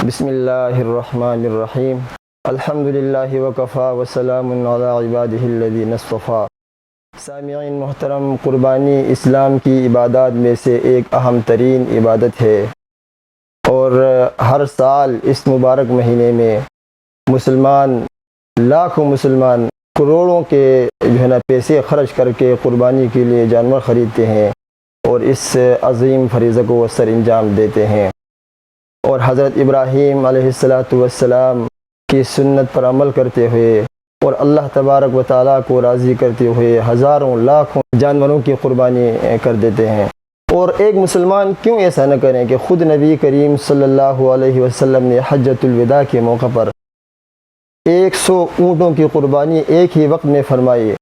بسم اللہ الرحمن الرحیم الحمد للہ وکفا وسلام علی عبادہ الذین اصطفیٰ۔ سامعین محترم، قربانی اسلام کی عبادات میں سے ایک اہم ترین عبادت ہے، اور ہر سال اس مبارک مہینے میں لاکھوں مسلمان کروڑوں کے پیسے خرچ کر کے قربانی کے لیے جانور خریدتے ہیں اور اس عظیم فریضہ کو وہ سر انجام دیتے ہیں، اور حضرت ابراہیم علیہ السلام کی سنت پر عمل کرتے ہوئے اور اللہ تبارک و تعالیٰ کو راضی کرتے ہوئے ہزاروں لاکھوں جانوروں کی قربانی کر دیتے ہیں۔ اور ایک مسلمان کیوں ایسا نہ کریں کہ خود نبی کریم صلی اللہ علیہ وسلم نے حجۃ الوداع کے موقع پر 100 اونٹوں کی قربانی ایک ہی وقت میں فرمائی۔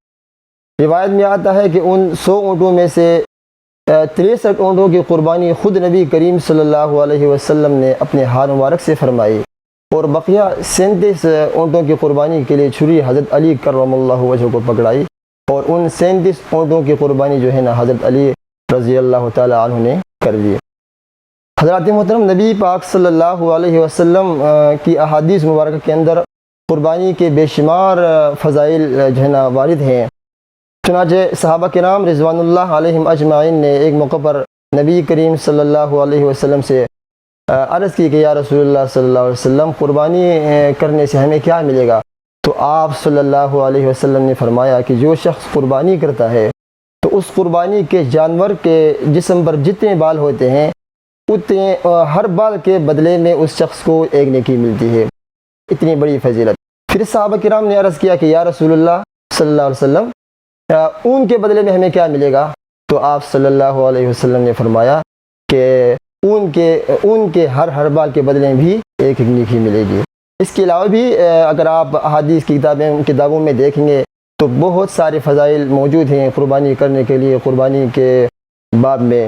روایت میں آتا ہے کہ ان 100 اونٹوں میں سے 63 اونٹوں کی قربانی خود نبی کریم صلی اللہ علیہ وسلم نے اپنے ہاتھ مبارک سے فرمائی، اور بقیہ 37 اونٹوں کی قربانی کے لیے چھری حضرت علی کرم اللہ وجہ کو پکڑائی، اور ان 37 اونٹوں کی قربانی حضرت علی رضی اللہ تعالی عنہ نے کر دی۔ حضرات محترم، نبی پاک صلی اللہ علیہ وسلم کی احادیث مبارکہ کے اندر قربانی کے بے شمار فضائل وارد ہیں۔ چنانچہ صحابہ کرام رضوان اللہ علیہم اجمعین نے ایک موقع پر نبی کریم صلی اللہ علیہ وسلم سے عرض کی کہ یا رسول اللہ صلی اللہ علیہ وسلم، قربانی کرنے سے ہمیں کیا ملے گا؟ تو آپ صلی اللہ علیہ وسلم نے فرمایا کہ جو شخص قربانی کرتا ہے تو اس قربانی کے جانور کے جسم پر جتنے بال ہوتے ہیں اتنے ہر بال کے بدلے میں اس شخص کو ایک نیکی ملتی ہے۔ اتنی بڑی فضیلت۔ پھر صحابہ کرام نے عرض کیا کہ یا رسول اللہ صلی اللہ علیہ وسلم، اون کے بدلے میں ہمیں کیا ملے گا؟ تو آپ صلی اللہ علیہ وسلم نے فرمایا کہ اون کے ہر بال کے بدلے میں بھی ایک نیکی ملے گی۔ اس کے علاوہ بھی اگر آپ احادیث کی کتابوں میں دیکھیں گے تو بہت سارے فضائل موجود ہیں قربانی کرنے کے لیے۔ قربانی کے باب میں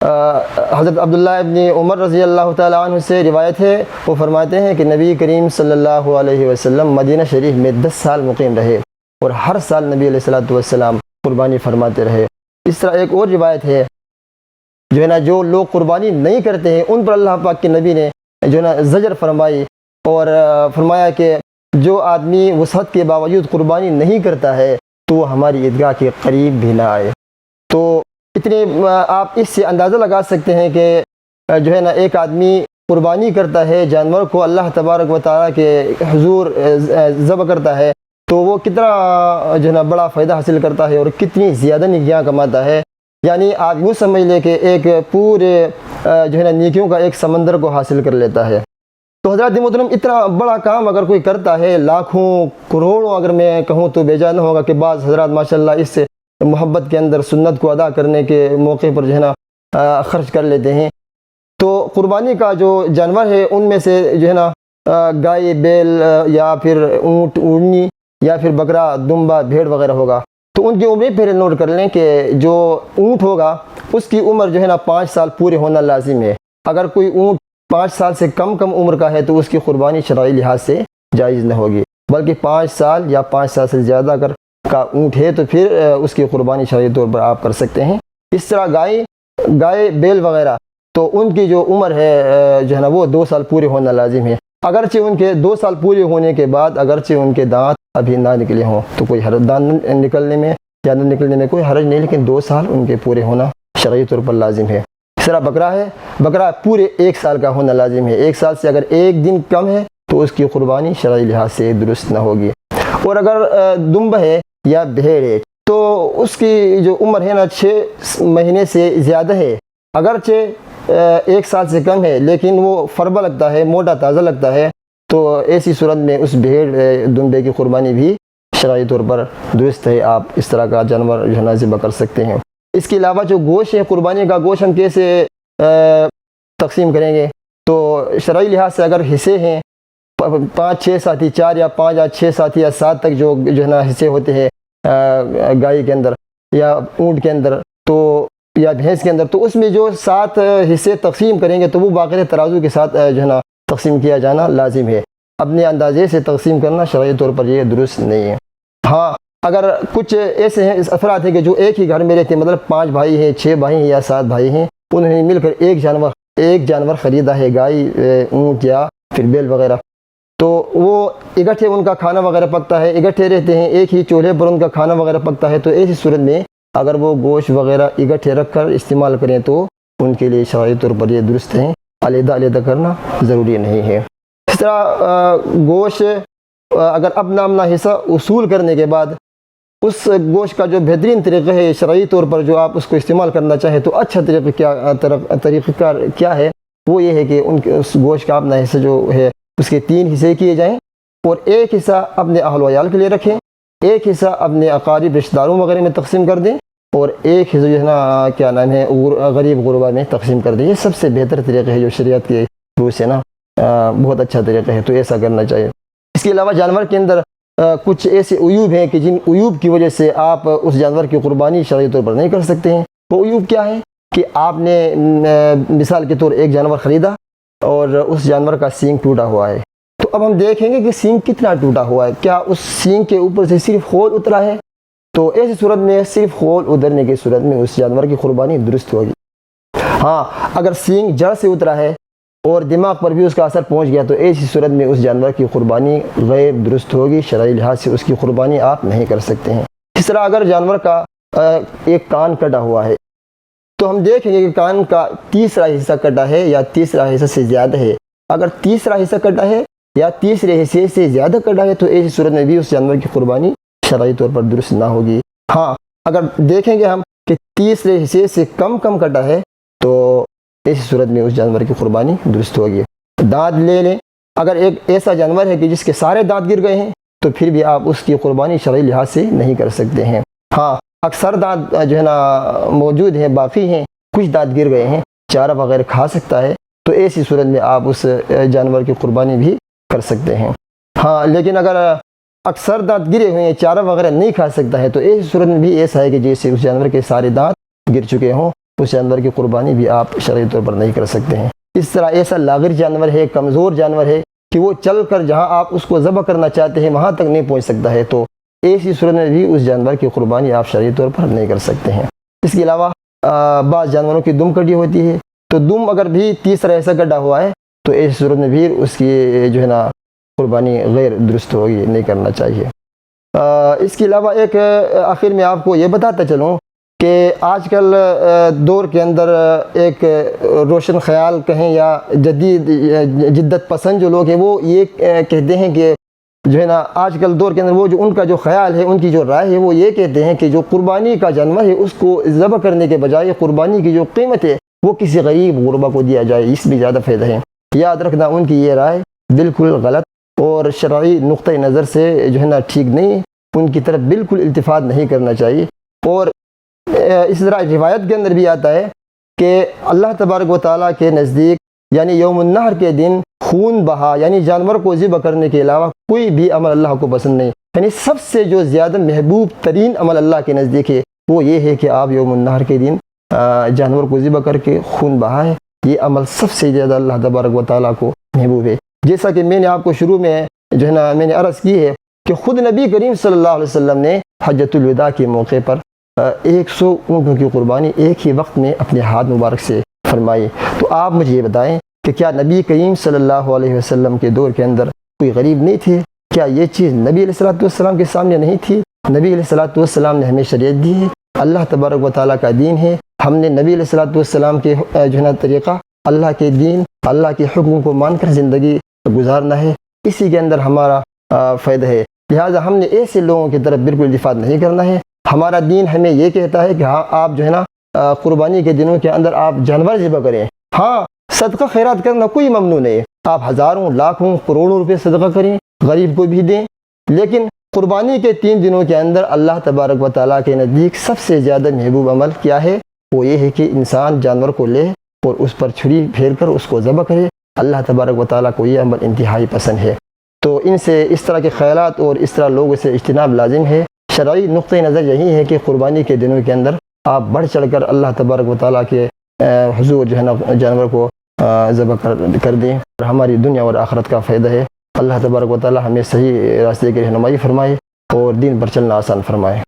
حضرت عبداللہ ابن عمر رضی اللہ تعالیٰ عنہ سے روایت ہے، وہ فرماتے ہیں کہ نبی کریم صلی اللہ علیہ وسلم مدینہ شریف میں 10 سال مقیم رہے، اور ہر سال نبی علیہ السلام قربانی فرماتے رہے۔ اس طرح ایک اور روایت ہے جو لوگ قربانی نہیں کرتے ہیں ان پر اللہ پاک کے نبی نے زجر فرمائی، اور فرمایا کہ جو آدمی وسعت کے باوجود قربانی نہیں کرتا ہے تو وہ ہماری عیدگاہ کے قریب بھی نہ آئے۔ تو اتنے آپ اس سے اندازہ لگا سکتے ہیں کہ ایک آدمی قربانی کرتا ہے، جانور کو اللہ تبارک و تعالیٰ کے حضور ذبح کرتا ہے تو وہ کتنا بڑا فائدہ حاصل کرتا ہے اور کتنی زیادہ نیکیاں کماتا ہے۔ یعنی آپ یوں سمجھ لیں کہ ایک پورے نیکیوں کا ایک سمندر کو حاصل کر لیتا ہے۔ تو حضرات محترم، اتنا بڑا کام اگر کوئی کرتا ہے، لاکھوں کروڑوں اگر میں کہوں تو بے جا نہ ہوگا کہ بعض حضرات ماشاءاللہ اس سے محبت کے اندر سنت کو ادا کرنے کے موقع پر خرچ کر لیتے ہیں۔ تو قربانی کا جو جانور ہے ان میں سے گائے، بیل یا پھر اونٹ، اونٹنی یا پھر بکرا، دمبا، بھیڑ وغیرہ ہوگا، تو ان کی عمریں پھر نوٹ کر لیں کہ جو اونٹ ہوگا اس کی عمر 5 سال پورے ہونا لازم ہے۔ اگر کوئی اونٹ 5 سال سے کم عمر کا ہے تو اس کی قربانی شرعی لحاظ سے جائز نہ ہوگی، بلکہ 5 سال یا 5 سال سے زیادہ اگر کا اونٹ ہے تو پھر اس کی قربانی شرعی طور پر آپ کر سکتے ہیں۔ اس طرح گائے، بیل وغیرہ، تو ان کی جو عمر ہے وہ 2 سال پورے ہونا لازم ہے۔ اگرچہ ان کے 2 سال پورے ہونے کے بعد اگرچہ ان کے دانت ابھی نہ نکلے ہوں تو کوئی دانت نکلنے میں یا نہ نکلنے میں کوئی حرج نہیں، لیکن 2 سال ان کے پورے ہونا شرعی طور پر لازم ہے۔ اس طرح بکرا ہے، بکرا پورے 1 سال کا ہونا لازم ہے۔ 1 سال سے اگر 1 دن کم ہے تو اس کی قربانی شرعی لحاظ سے درست نہ ہوگی۔ اور اگر دمب ہے یا بھیڑ ہے تو اس کی جو عمر ہے 6 مہینے سے زیادہ ہے، اگرچہ 1 سال سے کم ہے لیکن وہ فربا لگتا ہے، موٹا تازہ لگتا ہے، تو ایسی صورت میں اس بھیڑ دمبے کی قربانی بھی شرعی طور پر درست ہے۔ آپ اس طرح کا جانور ذبح کر سکتے ہیں۔ اس کے علاوہ جو گوشت ہے، قربانی کا گوشت ہم کیسے تقسیم کریں گے؟ تو شرعی لحاظ سے اگر حصے ہیں 5-6 ساتھی، 4 یا 5 یا 6 ساتھی یا 7 تک جو حصے ہوتے ہیں گائے کے اندر یا اونٹ کے اندر تو یا بھینس کے اندر، تو اس میں جو 7 حصے تقسیم کریں گے تو وہ باقاعدہ ترازو کے ساتھ تقسیم کیا جانا لازم ہے۔ اپنے اندازے سے تقسیم کرنا شرعی طور پر یہ درست نہیں ہے۔ ہاں، اگر کچھ ایسے ہیں افراد ہیں کہ جو ایک ہی گھر میں رہتے ہیں، مطلب 5 بھائی ہیں، 6 بھائی ہیں یا 7 بھائی ہیں، انہوں نے مل کر ایک جانور خریدا ہے، گائے، اونٹ یا پھر بیل وغیرہ، تو وہ اکٹھے ان کا کھانا وغیرہ پکتا ہے، اکٹھے رہتے ہیں، ایک ہی چولہے پر ان کا کھانا وغیرہ پکتا ہے، تو ایسی صورت میں اگر وہ گوشت وغیرہ اکٹھے رکھ کر استعمال کریں تو ان کے لیے شرعی طور پر یہ درست ہیں، علیحدہ علیحدہ کرنا ضروری نہیں ہے۔ اس طرح گوشت اگر اپنا اپنا حصہ اصول کرنے کے بعد اس گوشت کا جو بہترین طریقہ ہے شرعی طور پر جو آپ اس کو استعمال کرنا چاہیں تو اچھا طریقہ کار کیا ہے، وہ یہ ہے کہ اس گوشت کا اپنا حصہ جو ہے اس کے 3 حصے کیے جائیں، اور ایک حصہ اپنے اہل و عیال کے لیے رکھیں، ایک حصہ اپنے اقارب رشتہ داروں وغیرہ میں تقسیم کر دیں، اور ایک حصہ جو ہے نا کیا نام ہے غریب غربا میں تقسیم کر دیں۔ یہ سب سے بہتر طریقہ ہے جو شریعت کے روح سے نا بہت اچھا طریقہ ہے، تو ایسا کرنا چاہیے۔ اس کے علاوہ جانور کے اندر کچھ ایسے عیوب ہیں کہ جن عیوب کی وجہ سے آپ اس جانور کی قربانی شرعی طور پر نہیں کر سکتے ہیں۔ وہ عیوب کیا ہے کہ آپ نے مثال کے طور ایک جانور خریدا اور اس جانور کا سینگ ٹوٹا ہوا ہے، تو اب ہم دیکھیں گے کہ سینگ کتنا ٹوٹا ہوا ہے، کیا اس سینگ کے اوپر سے صرف خول اترا ہے، تو ایسی صورت میں صرف خول اترنے کی صورت میں اس جانور کی قربانی درست ہوگی۔ ہاں اگر سینگ جڑ سے اترا ہے اور دماغ پر بھی اس کا اثر پہنچ گیا تو ایسی صورت میں اس جانور کی قربانی غیر درست ہوگی، شرعی لحاظ سے اس کی قربانی آپ نہیں کر سکتے ہیں۔ اس طرح اگر جانور کا ایک کان کٹا ہوا ہے تو ہم دیکھیں گے کہ کان کا تیسرا حصہ کٹا ہے یا تیسرا حصہ سے زیادہ ہے، اگر تیسرا حصہ کٹا ہے یا تیسرے حصے سے زیادہ کٹا ہے تو ایسی صورت میں بھی اس جانور کی قربانی شرعی طور پر درست نہ ہوگی۔ ہاں اگر دیکھیں گے ہم کہ تیسرے حصے سے کم کٹا ہے تو ایسی صورت میں اس جانور کی قربانی درست ہوگی۔ دانت لے لیں، اگر ایک ایسا جانور ہے کہ جس کے سارے دانت گر گئے ہیں تو پھر بھی آپ اس کی قربانی شرعی لحاظ سے نہیں کر سکتے ہیں۔ ہاں اکثر دانت جو ہے نا موجود ہیں، باقی ہیں، کچھ دانت گر گئے ہیں، چارہ وغیرہ کھا سکتا ہے، تو ایسی صورت میں آپ اس جانور کی قربانی بھی کر سکتے ہیں۔ ہاں لیکن اگر اکثر دانت گرے ہوئے ہیں، چارہ وغیرہ نہیں کھا سکتا ہے تو ایسی صورت میں بھی ایسا ہے کہ جیسے اس جانور کے سارے دانت گر چکے ہوں، اس جانور کی قربانی بھی آپ شرعی طور پر نہیں کر سکتے ہیں۔ اس طرح ایسا لاغر جانور ہے، کمزور جانور ہے کہ وہ چل کر جہاں آپ اس کو ذبح کرنا چاہتے ہیں وہاں تک نہیں پہنچ سکتا ہے، تو ایسی صورت میں بھی اس جانور کی قربانی آپ شرعی طور پر نہیں کر سکتے ہیں۔ اس کے علاوہ بعض جانوروں کی دم کٹی ہوتی ہے، تو دم اگر بھی تیسرا ایسا کٹا ہوا ہے تو ایسی صورت میں بھی اس کی جو ہے نا قربانی غیر درست ہوگی، نہیں کرنا چاہیے۔ اس کے علاوہ ایک آخر میں آپ کو یہ بتاتا چلوں کہ آج کل دور کے اندر ایک روشن خیال کہیں یا جدید جدت پسند جو لوگ ہیں وہ یہ کہتے ہیں کہ جو ہے نا آج کل دور کے اندر وہ جو ان کا جو خیال ہے، ان کی جو رائے ہے، وہ یہ کہتے ہیں کہ جو قربانی کا جانور ہے اس کو ذبح کرنے کے بجائے قربانی کی جو قیمت ہے وہ کسی غریب غربا کو دیا جائے، اس میں زیادہ فائدہ ہے۔ یاد رکھنا ان کی یہ رائے بالکل غلط اور شرعی نقطہ نظر سے جو ہے نا ٹھیک نہیں، ان کی طرف بالکل التفات نہیں کرنا چاہیے۔ اور اس طرح روایت کے اندر بھی آتا ہے کہ اللہ تبارک و تعالیٰ کے نزدیک یعنی یوم النحر کے دن خون بہا یعنی جانور کو ذبح کرنے کے علاوہ کوئی بھی عمل اللہ کو پسند نہیں، یعنی سب سے جو زیادہ محبوب ترین عمل اللہ کے نزدیک ہے وہ یہ ہے کہ آپ یوم النحر کے دن جانور کو ذبح کر کے خون بہائیں، یہ عمل سب سے زیادہ اللہ تبارک و تعالیٰ کو محبوب ہے۔ جیسا کہ میں نے آپ کو شروع میں جو ہے نا میں نے عرض کی ہے کہ خود نبی کریم صلی اللہ علیہ وسلم نے حجۃ الوداع کے موقع پر 100 اونٹوں کی قربانی ایک ہی وقت میں اپنے ہاتھ مبارک سے فرمائی۔ تو آپ مجھے یہ بتائیں کہ کیا نبی کریم صلی اللہ علیہ وسلم کے دور کے اندر کوئی غریب نہیں تھے؟ کیا یہ چیز نبی علیہ الصلوۃ والسلام کے سامنے نہیں تھی؟ نبی علیہ الصلوۃ والسلام نے ہمیں شریعت دی ہے، اللہ تبارک و تعالیٰ کا دین ہے، ہم نے نبی علیہ الصلوۃ والسلام کے جو ہے نا طریقہ، اللہ کے دین، اللہ کے حکم کو مان کر زندگی گزارنا ہے، اسی کے اندر ہمارا فائدہ ہے۔ لہٰذا ہم نے ایسے لوگوں کی طرف بالکل التفات نہیں کرنا ہے۔ ہمارا دین ہمیں یہ کہتا ہے کہ ہاں آپ جو ہے نا قربانی کے دنوں کے اندر آپ جانور ذبح کریں، ہاں صدقہ خیرات کرنا کوئی ممنوع نہیں ہے، آپ ہزاروں لاکھوں کروڑوں روپے صدقہ کریں، غریب کو بھی دیں، لیکن قربانی کے 3 دنوں کے اندر اللہ تبارک و تعالیٰ کے نزدیک سب سے زیادہ محبوب عمل کیا ہے؟ وہ یہ ہے کہ انسان جانور کو لے اور اس پر چھری پھیر کر اس کو ذبح کرے۔ اللہ تبارک و تعالیٰ کو یہ عمل انتہائی پسند ہے۔ تو ان سے اس طرح کے خیالات اور اس طرح لوگوں سے اجتناب لازم ہے۔ شرعی نقطہ نظر یہی ہے کہ قربانی کے دنوں کے اندر آپ بڑھ چڑھ کر اللہ تبارک و تعالیٰ کے حضور جو ہے نا جانور کو ذبح کر دیں، اور ہماری دنیا اور آخرت کا فائدہ ہے۔ اللہ تبارک و تعالیٰ ہمیں صحیح راستے کی رہنمائی فرمائے اور دین پر چلنا آسان فرمائے۔